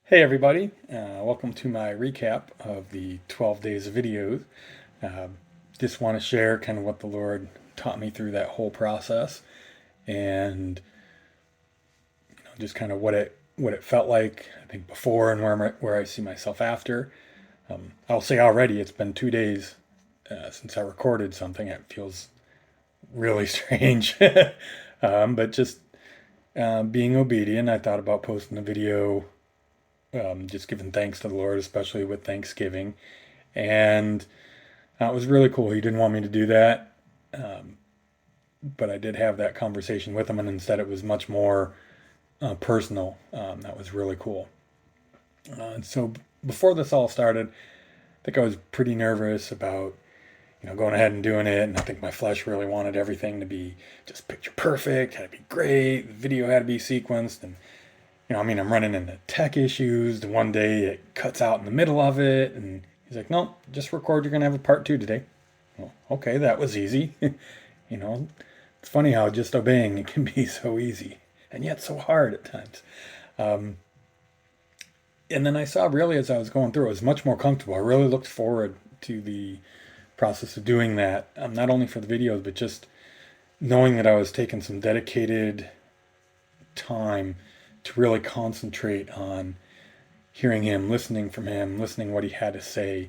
Hey everybody, welcome to my recap of the 12 days of videos. Uh, just want to share kind of what the Lord taught me through that whole process and just kind of what it felt like, I think before and where I see myself after. I'll say already it's been 2 days since I recorded something. It feels really strange. But just being obedient, I thought about posting a video, just giving thanks to the Lord, especially with Thanksgiving. And it was really cool. He didn't want me to do that, but I did have that conversation with him, and instead it was much more personal. That was really cool. So before this all started, I think I was pretty nervous about going ahead and doing it, and I think my flesh really wanted everything to be just picture perfect, had to be great, the video had to be sequenced, and I'm running into tech issues. The one day it cuts out in the middle of it, and he's like, "No, just record. You're gonna have a part two today." Well, okay, that was easy. you know, it's funny how just obeying it can be so easy and yet so hard at times. Um, and then I saw really as I was going through, it was much more comfortable. I really looked forward to the process of doing that, not only for the videos, but just knowing that I was taking some dedicated time to really concentrate on hearing him, listening from him, listening what he had to say,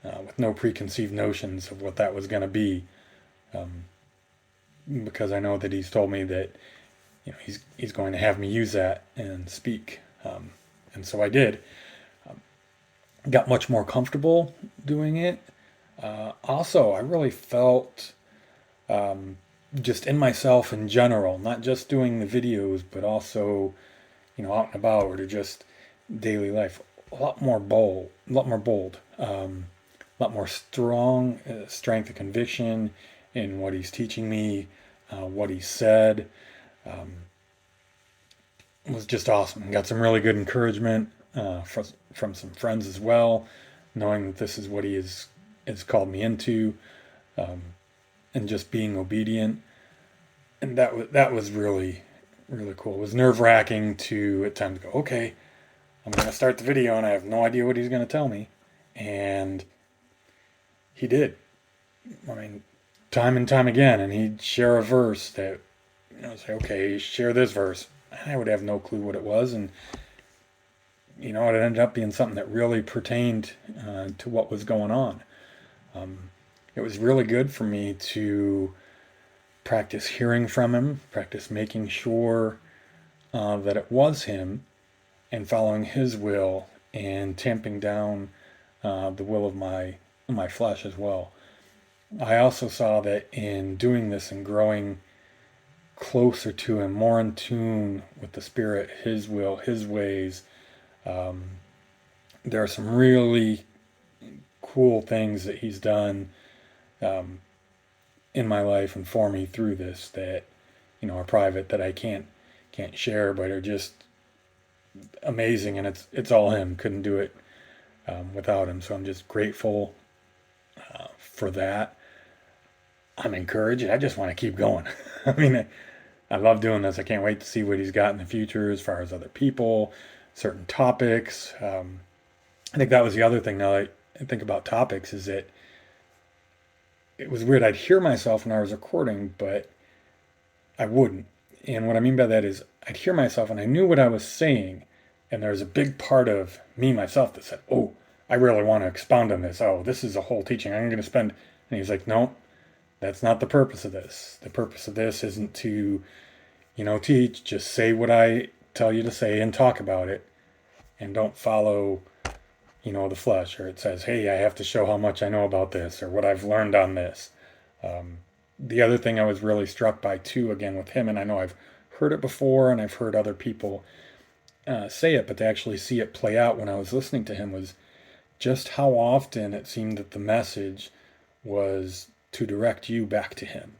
with no preconceived notions of what that was going to be. Um, because I know that he's told me that he's going to have me use that and speak, and so I did. Got much more comfortable doing it. Also, I really felt just in myself in general, not just doing the videos, but also out and about or just daily life, a lot more bold, a lot more strong strength of conviction in what he's teaching me, what he said. Um, was just awesome. Got some really good encouragement from some friends as well, knowing that this is what he has called me into, um, and just being obedient. And that was really cool. It was nerve wracking to at times go, okay, I'm going to start the video and I have no idea what he's going to tell me, and he did. I mean, time and time again, and he'd share a verse that say, okay, share this verse. I would have no clue what it was, and it ended up being something that really pertained to what was going on. It was really good for me to practice hearing from him, practice making sure that it was him, and following his will, and tamping down the will of my flesh as well. I also saw that in doing this and growing closer to him, more in tune with the Spirit, his will, his ways, um, there are some really cool things that he's done um, in my life and for me through this that are private, that I can't share, but are just amazing. And it's all him. Couldn't do it without him. So I'm just grateful for that. I'm encouraged. I just want to keep going. I mean, I love doing this. I can't wait to see what he's got in the future as far as other people, certain topics. I think that was the other thing. Now that I think about topics, is that it was weird. I'd hear myself when I was recording, but I wouldn't. And what I mean by that is I'd hear myself and I knew what I was saying. And there was a big part of me, myself, that said, oh, I really want to expound on this. Oh, this is a whole teaching. I'm going to spend. And he's like, no, that's not the purpose of this. The purpose of this isn't to, teach. Just say what I tell you to say and talk about it. And don't follow, the flesh. Or it says, hey, I have to show how much I know about this or what I've learned on this. Um, the other thing I was really struck by too, again with him, and I know I've heard it before and I've heard other people say it, but to actually see it play out when I was listening to him was just how often it seemed that the message was to direct you back to him.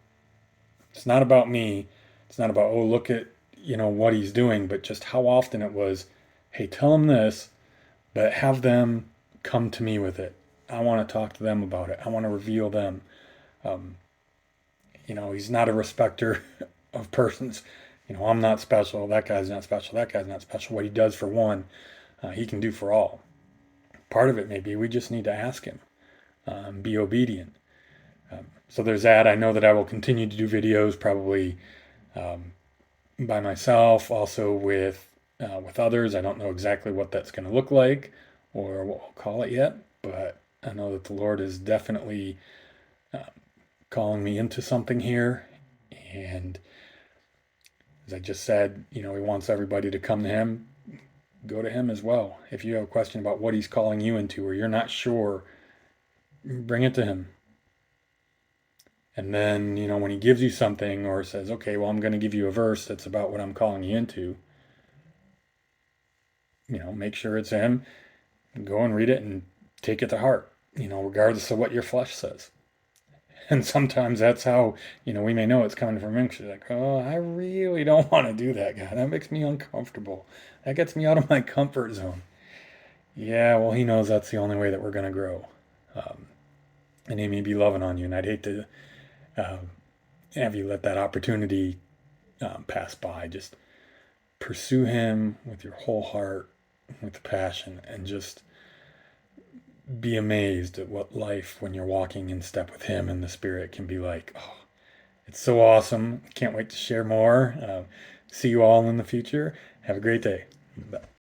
It's not about me. It's not about, oh, look at, what he's doing, but just how often it was, hey, tell him this, but have them come to me with it. I want to talk to them about it. I want to reveal them. Um, he's not a respecter of persons. I'm not special. That guy's not special. That guy's not special. What he does for one, He can do for all. Part of it may be we just need to ask Him, be obedient. So there's that. I know that I will continue to do videos probably by myself, also with others. I don't know exactly what that's going to look like or what we'll call it yet, but I know that the Lord is definitely calling me into something here. And as I just said, He wants everybody to come to Him. Go to Him as well. If you have a question about what He's calling you into or you're not sure, bring it to Him. And then, when He gives you something or says, okay, well, I'm going to give you a verse that's about what I'm calling you into, make sure it's Him. Go and read it and take it to heart, regardless of what your flesh says. And sometimes that's how, we may know it's coming from Him. She's like, oh, I really don't want to do that, God. That makes me uncomfortable. That gets me out of my comfort zone. Yeah, well, He knows that's the only way that we're going to grow. And He may be loving on you. And I'd hate to have you let that opportunity pass by. Just pursue Him with your whole heart, with passion, and just be amazed at what life, when you're walking in step with Him and the Spirit, can be like. Oh, it's so awesome. Can't wait to share more. See you all in the future. Have a great day. Bye.